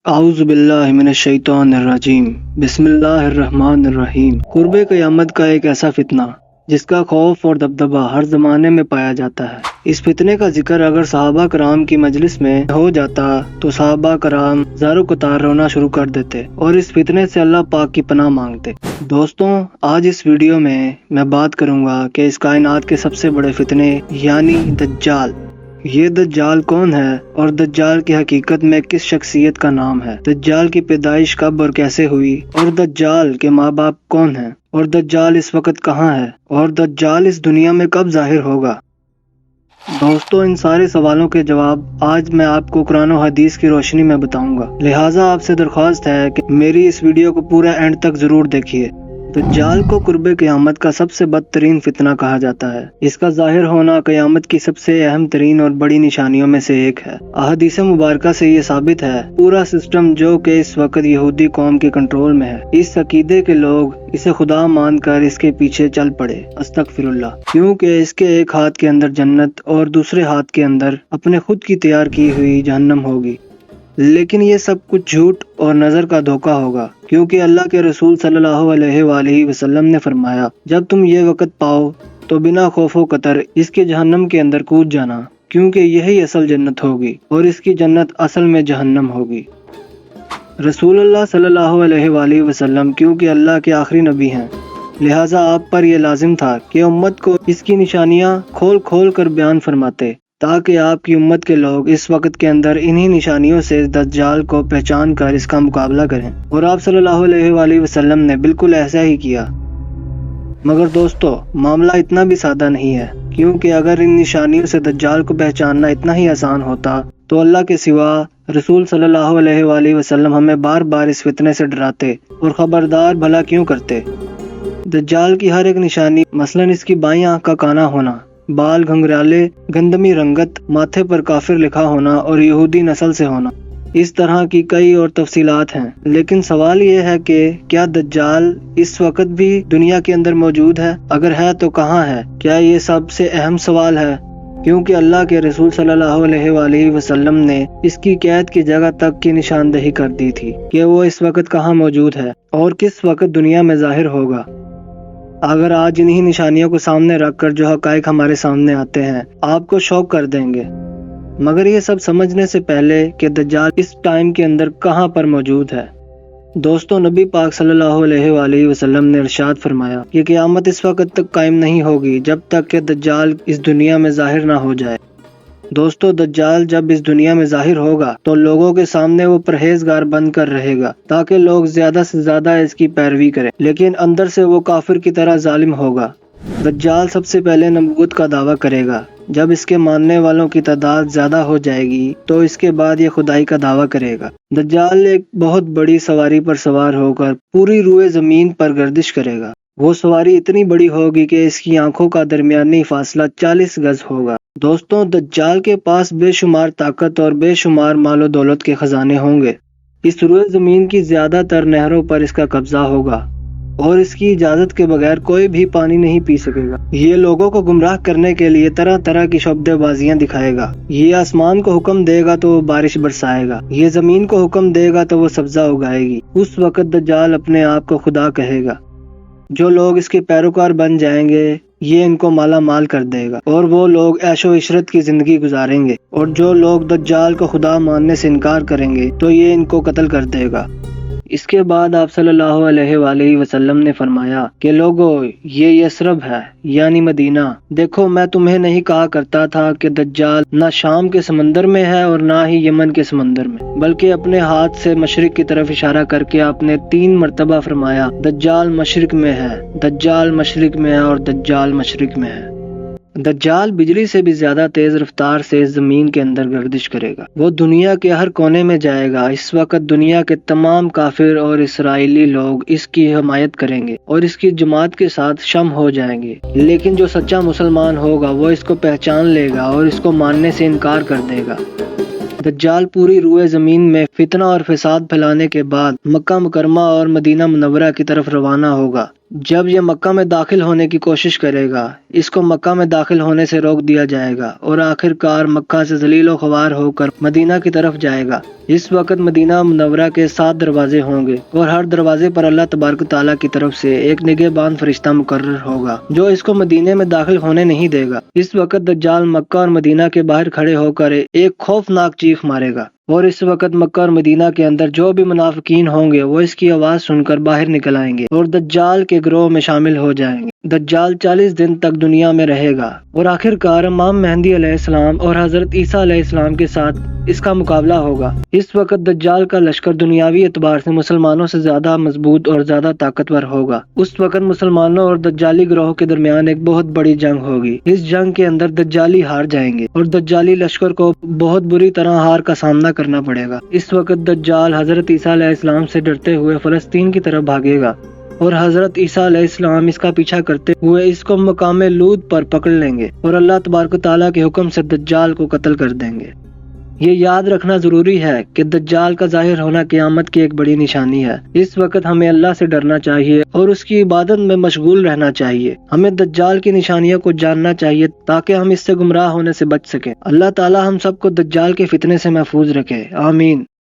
اعوذ باللہ من الشیطان الرجیم بسم اللہ الرحمن الرحیم۔ قرب قیامت کا ایک ایسا فتنہ جس کا خوف اور دبدبہ ہر زمانے میں پایا جاتا ہے۔ اس فتنے کا ذکر اگر صحابہ کرام کی مجلس میں ہو جاتا تو صحابہ کرام زارو قطار رونا شروع کر دیتے اور اس فتنے سے اللہ پاک کی پناہ مانگتے۔ دوستوں، آج اس ویڈیو میں بات کروں گا کہ اس کائنات کے سب سے بڑے فتنے یعنی دجال۔ یہ دجال کون ہے اور دجال کی حقیقت میں کس شخصیت کا نام ہے؟ دجال کی پیدائش کب اور کیسے ہوئی اور دجال کے ماں باپ کون ہیں اور دجال اس وقت کہاں ہے اور دجال اس دنیا میں کب ظاہر ہوگا؟ دوستوں، ان سارے سوالوں کے جواب آج میں آپ کو قرآن و حدیث کی روشنی میں بتاؤں گا، لہٰذا آپ سے درخواست ہے کہ میری اس ویڈیو کو پورا اینڈ تک ضرور دیکھیے۔ دجال کو قرب قیامت کا سب سے بدترین فتنہ کہا جاتا ہے۔ اس کا ظاہر ہونا قیامت کی سب سے اہم ترین اور بڑی نشانیوں میں سے ایک ہے۔ احادیث مبارکہ سے یہ ثابت ہے پورا سسٹم جو کہ اس وقت یہودی قوم کے کنٹرول میں ہے، اس عقیدے کے لوگ اسے خدا مان کر اس کے پیچھے چل پڑے، استغفر اللہ، کیونکہ اس کے ایک ہاتھ کے اندر جنت اور دوسرے ہاتھ کے اندر اپنے خود کی تیار کی ہوئی جہنم ہوگی۔ لیکن یہ سب کچھ جھوٹ اور نظر کا دھوکہ ہوگا، کیونکہ اللہ کے رسول صلی اللہ علیہ وآلہ وسلم نے فرمایا، جب تم یہ وقت پاؤ تو بنا خوف و قطر اس کے جہنم کے اندر کود جانا، کیونکہ یہی اصل جنت ہوگی اور اس کی جنت اصل میں جہنم ہوگی۔ رسول اللہ صلی اللہ علیہ وآلہ وسلم کیونکہ اللہ کے آخری نبی ہیں، لہٰذا آپ پر یہ لازم تھا کہ امت کو اس کی نشانیاں کھول کھول کر بیان فرماتے، تاکہ آپ کی امت کے لوگ اس وقت کے اندر انہی نشانیوں سے دجال کو پہچان کر اس کا مقابلہ کریں، اور آپ صلی اللہ علیہ وآلہ وسلم نے بالکل ایسا ہی کیا۔ مگر دوستو، معاملہ اتنا بھی سادہ نہیں ہے، کیونکہ اگر ان نشانیوں سے دجال کو پہچاننا اتنا ہی آسان ہوتا تو اللہ کے سوا رسول صلی اللہ علیہ وآلہ وسلم ہمیں بار بار اس فتنے سے ڈراتے اور خبردار بھلا کیوں کرتے۔ دجال کی ہر ایک نشانی، مثلاً اس کی بائیں آنکھ کا کانا ہونا، بال گھنگرالے، گندمی رنگت، ماتھے پر کافر لکھا ہونا اور یہودی نسل سے ہونا، اس طرح کی کئی اور تفصیلات ہیں۔ لیکن سوال یہ ہے کہ کیا دجال اس وقت بھی دنیا کے اندر موجود ہے؟ اگر ہے تو کہاں ہے؟ کیا یہ سب سے اہم سوال ہے، کیونکہ اللہ کے رسول صلی اللہ علیہ وآلہ وسلم نے اس کی قید کی جگہ تک کی نشاندہی کر دی تھی کہ وہ اس وقت کہاں موجود ہے اور کس وقت دنیا میں ظاہر ہوگا۔ اگر آج انہی نشانیوں کو سامنے رکھ کر جو حقائق ہمارے سامنے آتے ہیں آپ کو شوق کر دیں گے، مگر یہ سب سمجھنے سے پہلے کہ دجال اس ٹائم کے اندر کہاں پر موجود ہے۔ دوستو، نبی پاک صلی اللہ علیہ وآلہ وسلم نے ارشاد فرمایا کہ قیامت اس وقت تک قائم نہیں ہوگی جب تک کہ دجال اس دنیا میں ظاہر نہ ہو جائے۔ دوستو، دجال جب اس دنیا میں ظاہر ہوگا تو لوگوں کے سامنے وہ پرہیزگار بن کر رہے گا تاکہ لوگ زیادہ سے زیادہ اس کی پیروی کریں، لیکن اندر سے وہ کافر کی طرح ظالم ہوگا۔ دجال سب سے پہلے نبوت کا دعویٰ کرے گا، جب اس کے ماننے والوں کی تعداد زیادہ ہو جائے گی تو اس کے بعد یہ خدائی کا دعویٰ کرے گا۔ دجال ایک بہت بڑی سواری پر سوار ہو کر پوری روئے زمین پر گردش کرے گا۔ وہ سواری اتنی بڑی ہوگی کہ اس کی آنکھوں کا درمیانی فاصلہ 40 گز ہوگا۔ دوستوں، دجال کے پاس بے شمار طاقت اور بے شمار مال و دولت کے خزانے ہوں گے۔ اس روئے زمین کی زیادہ تر نہروں پر اس کا قبضہ ہوگا اور اس کی اجازت کے بغیر کوئی بھی پانی نہیں پی سکے گا۔ یہ لوگوں کو گمراہ کرنے کے لیے طرح طرح کی شعبدے بازیاں دکھائے گا۔ یہ آسمان کو حکم دے گا تو وہ بارش برسائے گا، یہ زمین کو حکم دے گا تو وہ سبزہ اگائے گی۔ اس وقت دجال اپنے آپ کو خدا کہے گا۔ جو لوگ اس کے پیروکار بن جائیں گے یہ ان کو مالا مال کر دے گا اور وہ لوگ عیش و عشرت کی زندگی گزاریں گے، اور جو لوگ دجال کو خدا ماننے سے انکار کریں گے تو یہ ان کو قتل کر دے گا۔ اس کے بعد آپ صلی اللہ علیہ وآلہ وسلم نے فرمایا کہ لوگو، یہ یثرب ہے یعنی مدینہ۔ دیکھو، میں تمہیں نہیں کہا کرتا تھا کہ دجال نہ شام کے سمندر میں ہے اور نہ ہی یمن کے سمندر میں، بلکہ اپنے ہاتھ سے مشرق کی طرف اشارہ کر کے آپ نے 3 مرتبہ فرمایا، دجال مشرق میں ہے، دجال مشرق میں ہے اور دجال مشرق میں ہے۔ دجال بجلی سے بھی زیادہ تیز رفتار سے زمین کے اندر گردش کرے گا۔ وہ دنیا کے ہر کونے میں جائے گا۔ اس وقت دنیا کے تمام کافر اور اسرائیلی لوگ اس کی حمایت کریں گے اور اس کی جماعت کے ساتھ شم ہو جائیں گے، لیکن جو سچا مسلمان ہوگا وہ اس کو پہچان لے گا اور اس کو ماننے سے انکار کر دے گا۔ دجال پوری روئے زمین میں فتنہ اور فساد پھیلانے کے بعد مکہ مکرمہ اور مدینہ منورہ کی طرف روانہ ہوگا۔ جب یہ مکہ میں داخل ہونے کی کوشش کرے گا، اس کو مکہ میں داخل ہونے سے روک دیا جائے گا اور آخر کار مکہ سے ذلیل و خوار ہو کر مدینہ کی طرف جائے گا۔ اس وقت مدینہ منورہ کے 7 دروازے ہوں گے اور ہر دروازے پر اللہ تبارک و تعالیٰ کی طرف سے ایک نگہبان فرشتہ مقرر ہوگا جو اس کو مدینے میں داخل ہونے نہیں دے گا۔ اس وقت دجال مکہ اور مدینہ کے باہر کھڑے ہو کر ایک خوفناک چیخ مارے گا، اور اس وقت مکہ اور مدینہ کے اندر جو بھی منافقین ہوں گے وہ اس کی آواز سن کر باہر نکل آئیں گے اور دجال کے گروہ میں شامل ہو جائیں گے۔ دجال 40 دن تک دنیا میں رہے گا اور آخر کار امام مہدی علیہ السلام اور حضرت عیسیٰ علیہ السلام کے ساتھ اس کا مقابلہ ہوگا۔ اس وقت دجال کا لشکر دنیاوی اعتبار سے مسلمانوں سے زیادہ مضبوط اور زیادہ طاقتور ہوگا۔ اس وقت مسلمانوں اور دجالی گروہ کے درمیان ایک بہت بڑی جنگ ہوگی۔ اس جنگ کے اندر دجالی ہار جائیں گے اور دجالی لشکر کو بہت بری طرح ہار کا سامنا کرنا پڑے گا۔ اس وقت دجال حضرت عیسیٰ علیہ السلام سے ڈرتے ہوئے فلسطین کی طرف بھاگے گا اور حضرت عیسیٰ علیہ السلام اس کا پیچھا کرتے ہوئے اس کو مقام لود پر پکڑ لیں گے اور اللہ تبارک و تعالیٰ کے حکم سے دجال کو قتل کر دیں گے۔ یہ یاد رکھنا ضروری ہے کہ دجال کا ظاہر ہونا قیامت کی ایک بڑی نشانی ہے۔ اس وقت ہمیں اللہ سے ڈرنا چاہیے اور اس کی عبادت میں مشغول رہنا چاہیے۔ ہمیں دجال کی نشانیوں کو جاننا چاہیے تاکہ ہم اس سے گمراہ ہونے سے بچ سکیں۔ اللہ تعالیٰ ہم سب کو دجال کے فتنے سے محفوظ رکھے، آمین۔